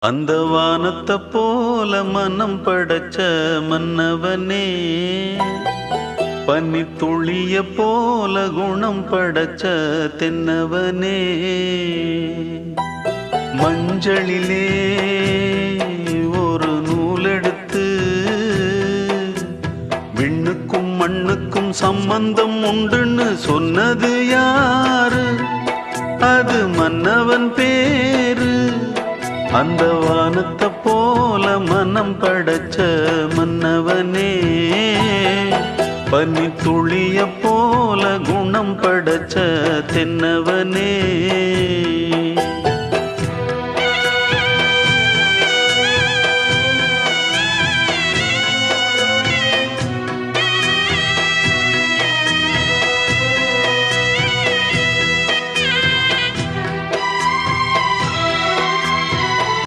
அந்த வானத்தை போல மனம் படைச்ச மன்னவனே, பனித்துளிய போல குணம் படைச்ச தென்னவனே, மஞ்சளிலே ஒரு நூலெடுத்து விண்ணுக்கும் மண்ணுக்கும் சம்பந்தம் உண்டுன்னு சொன்னது யாரு? அது மன்னவன் பேரு. அந்த வானத்தை போல மனம் படைச்ச மன்னவனே, பனித்துளிய போல குணம் படைச்ச தென்னவனே.